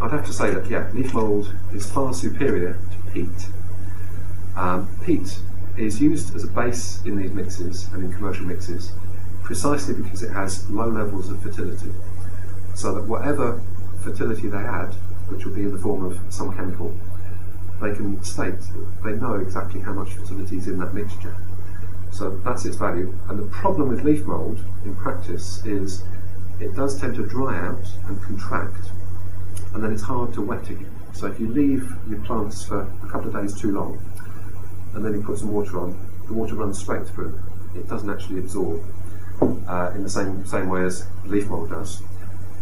I'd have to say that, yeah, leaf mould is far superior to peat. Peat is used as a base in these mixes and in commercial mixes precisely because it has low levels of fertility. So that whatever fertility they add, which will be in the form of some chemical, they can state, they know exactly how much fertility is in that mixture. So that's its value. And the problem with leaf mould in practice is it does tend to dry out and contract, and then it's hard to wet again. So if you leave your plants for a couple of days too long, and then you put some water on, the water runs straight through. It doesn't actually absorb in the same way as leaf mould does.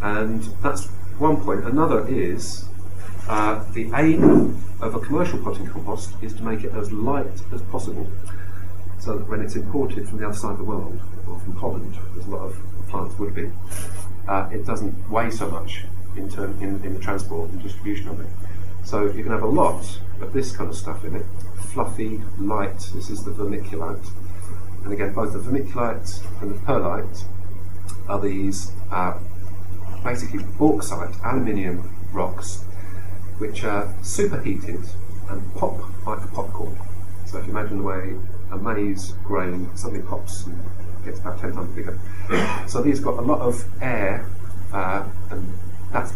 And that's one point. Another is the aim of a commercial potting compost is to make it as light as possible, so that when it's imported from the other side of the world, or from Holland, as a lot of plants would be, it doesn't weigh so much in the transport and distribution of it. So you can have a lot of this kind of stuff in it, fluffy, light. This is the vermiculite. And again, both the vermiculite and the perlite are these basically bauxite, aluminium rocks, which are superheated and pop like popcorn. So if you imagine the way a maize grain suddenly pops and gets about 10 times bigger. So these got a lot of air, and that's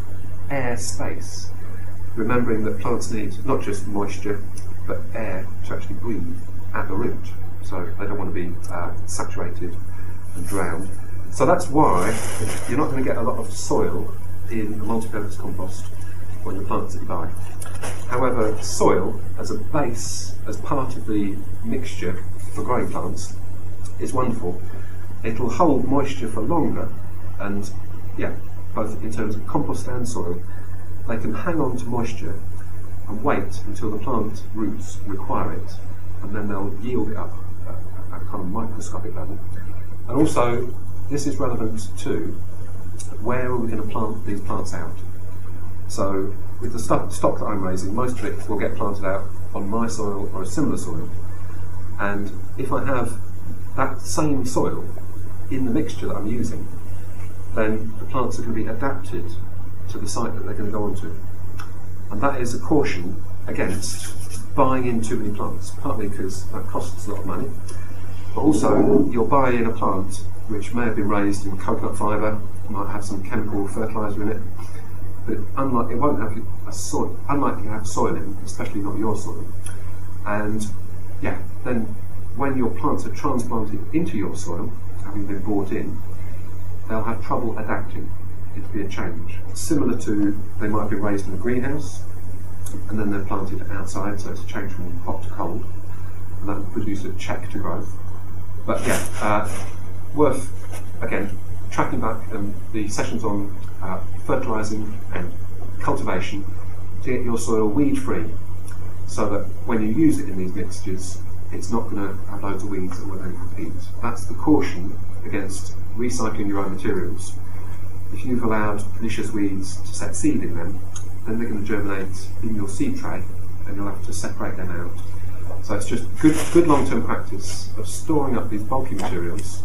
air space. Remembering that plants need not just moisture, but air to actually breathe at the root. So they don't want to be saturated and drowned. So that's why you're not going to get a lot of soil in a multi-purpose compost or in the plants that you buy. However, soil as a base, as part of the mixture for growing plants, is wonderful. It'll hold moisture for longer, and yeah, both in terms of compost and soil, they can hang on to moisture and wait until the plant roots require it, and then they'll yield it up at a kind of microscopic level. And also, this is relevant to where are we going to plant these plants out. So with the stock that I'm raising, most of it will get planted out on my soil or a similar soil. And if I have that same soil in the mixture that I'm using, then the plants are going to be adapted to the site that they're going to go onto. And that is a caution against buying in too many plants, partly because that costs a lot of money, but also you're buying in a plant which may have been raised in coconut fibre, might have some chemical fertiliser in it, but it won't have a soil, unlikely to have soil in, especially not your soil. And yeah, then when your plants are transplanted into your soil, having been brought in, they'll have trouble adapting. It'll be a change. Similar to, they might be raised in a greenhouse, and then they're planted outside, so it's a change from hot to cold, and that will produce a check to growth. But yeah, worth, again, tracking back the sessions on fertilising and cultivation to get your soil weed-free, so that when you use it in these mixtures, it's not going to have loads of weeds that will then compete. That's the caution against recycling your own materials. If you've allowed pernicious weeds to set seed in them, then they're going to germinate in your seed tray, and you'll have to separate them out. So it's just good long-term practice of storing up these bulky materials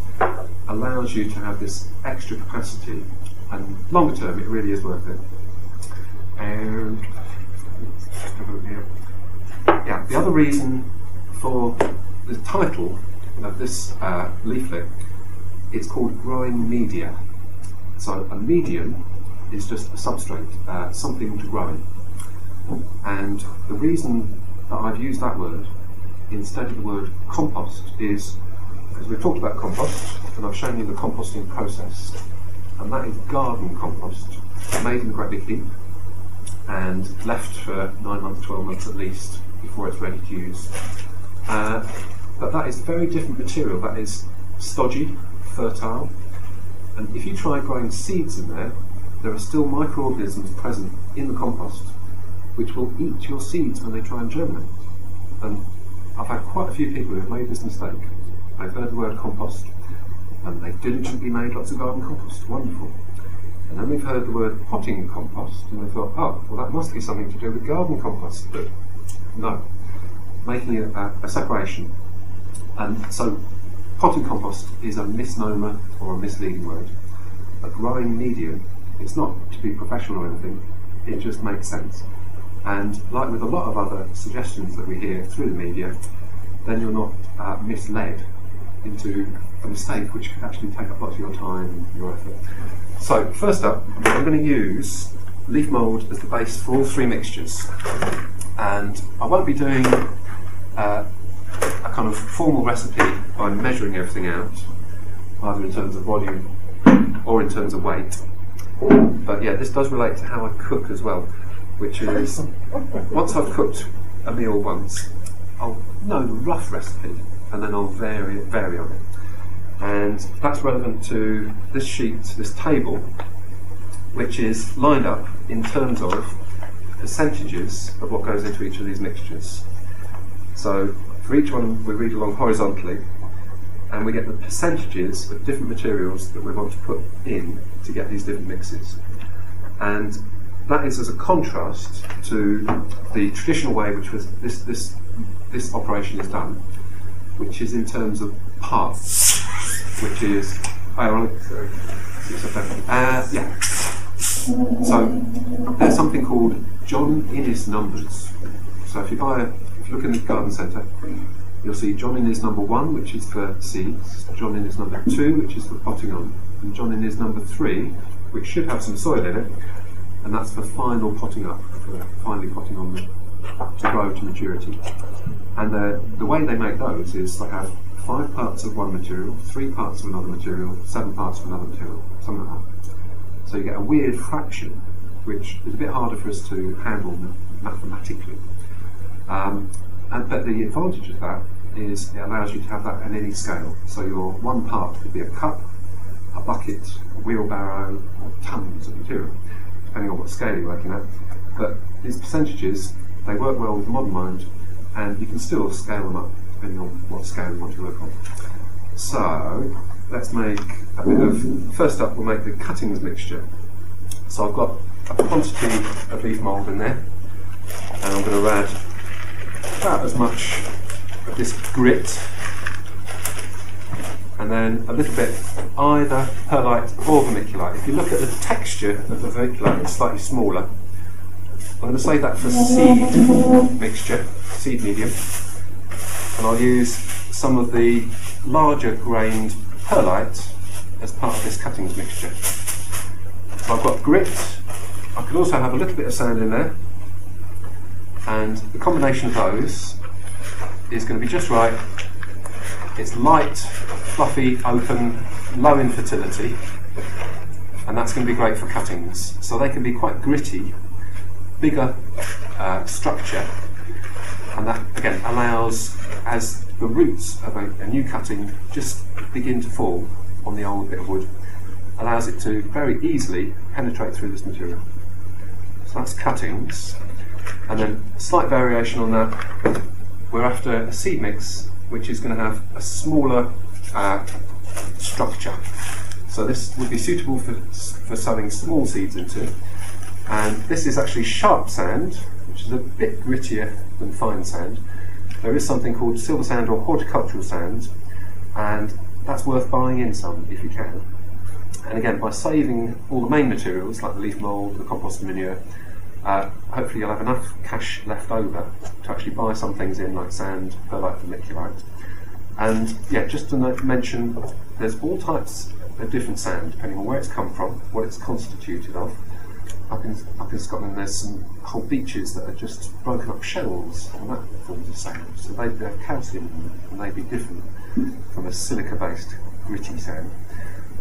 allows you to have this extra capacity, and longer term it really is worth it. And yeah, the other reason for the title of this leaflet, it's called Growing Media. So a medium is just a substrate, something to grow in. And the reason that I've used that word instead of the word compost is because we've talked about compost, and I've shown you the composting process, and that is garden compost, made in a great big heap and left for 9 months, 12 months at least before it's ready to use. But that is very different material. That is stodgy, fertile, and if you try growing seeds in there, there are still microorganisms present in the compost which will eat your seeds when they try and germinate. And I've had quite a few people who have made this mistake. They've heard the word compost, and they've diligently made lots of garden compost. Wonderful. And then they've heard the word potting compost, and they thought, oh, well, that must be something to do with garden compost. But no, making a separation. And so potting compost is a misnomer or a misleading word. A growing medium, it's not to be professional or anything, it just makes sense. And like with a lot of other suggestions that we hear through the media, then you're not misled into a mistake which could actually take up lots of your time and your effort. So first up, I'm going to use leaf mould as the base for all three mixtures. And I won't be doing a kind of formal recipe by measuring everything out, either in terms of volume or in terms of weight. But yeah, this does relate to how I cook as well, which is, once I've cooked a meal once, I'll know the rough recipe and then I'll vary on it. And that's relevant to this sheet, this table, which is lined up in terms of percentages of what goes into each of these mixtures. So for each one we read along horizontally, and we get the percentages of different materials that we want to put in to get these different mixes. And that is as a contrast to the traditional way which was this operation is done, which is in terms of parts, which is yeah. So there's something called John Innes numbers. So if you look in the garden centre, you'll see John Innes number 1, which is for seeds, John Innes number 2, which is for potting on, and John Innes number 3, which should have some soil in it, and that's for final potting up, for finally potting on to grow to maturity. And the way they make those is they have 5 parts of one material, 3 parts of another material, 7 parts of another material, something like that. So you get a weird fraction, which is a bit harder for us to handle mathematically. But the advantage of that is it allows you to have that at any scale. So your one part could be a cup, a bucket, a wheelbarrow, or tons of material, depending on what scale you're working at. But these percentages, they work well with the modern mind, and you can still scale them up depending on what scale you want to work on. So let's make a bit of, first up we'll make the cuttings mixture. So I've got a quantity of leaf mould in there, and I'm going to add about as much of this grit, and then a little bit either perlite or vermiculite. If you look at the texture of the vermiculite, it's slightly smaller. I'm going to save that for seed mixture, seed medium, and I'll use some of the larger grained perlite as part of this cuttings mixture. So I've got grit. I could also have a little bit of sand in there, and the combination of those is going to be just right. It's light, fluffy, open, low in fertility, and that's going to be great for cuttings. So they can be quite gritty, bigger structure, and that again allows, as the roots of a new cutting just begin to fall on the old bit of wood, allows it to very easily penetrate through this material. So that's cuttings. And then a slight variation on that, we're after a seed mix which is going to have a smaller structure. So this would be suitable for sowing small seeds into. And this is actually sharp sand, which is a bit grittier than fine sand. There is something called silver sand or horticultural sand, and that's worth buying in some if you can. And again, by saving all the main materials like the leaf mould, the compost and manure, hopefully you'll have enough cash left over to actually buy some things in like sand, perlite, vermiculite. And yeah, just to mention, there's all types of different sand depending on where it's come from, what it's constituted of. Up in Scotland there's some whole beaches that are just broken up shells, and that forms of sand. So they have calcium in them, and they'd be different from a silica-based gritty sand.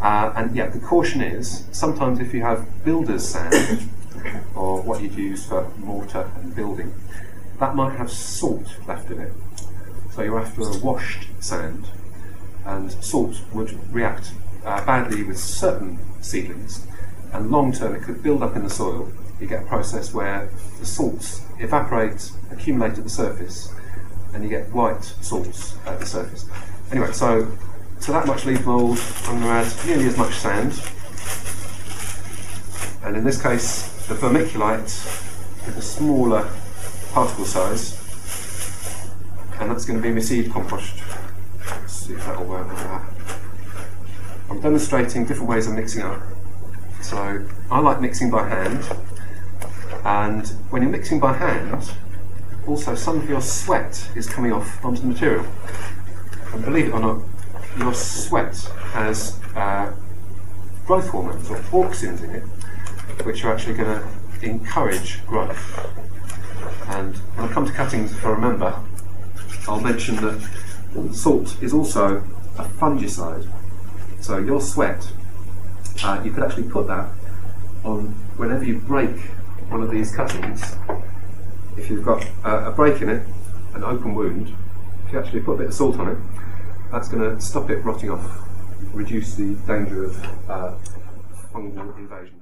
And yeah, the caution is, sometimes if you have builder's sand, or what you'd use for mortar and building, that might have salt left in it. So you're after a washed sand, and salt would react badly with certain seedlings, and long term it could build up in the soil. You get a process where the salts evaporate, accumulate at the surface, and you get white salts at the surface. Anyway, so to that much leaf mould, I'm going to add nearly as much sand, and in this case the vermiculite is a smaller particle size, and that's going to be my seed compost. Let's see if that will work with that. I'm demonstrating different ways of mixing up. So I like mixing by hand, And when you're mixing by hand, also some of your sweat is coming off onto the material. And believe it or not, your sweat has growth hormones or auxins in it, which are actually going to encourage growth. And when I come to cuttings, if I remember, I'll mention that salt is also a fungicide. So your sweat, you could actually put that on whenever you break one of these cuttings. If you've got a break in it, an open wound, if you actually put a bit of salt on it, that's going to stop it rotting off, reduce the danger of fungal invasion.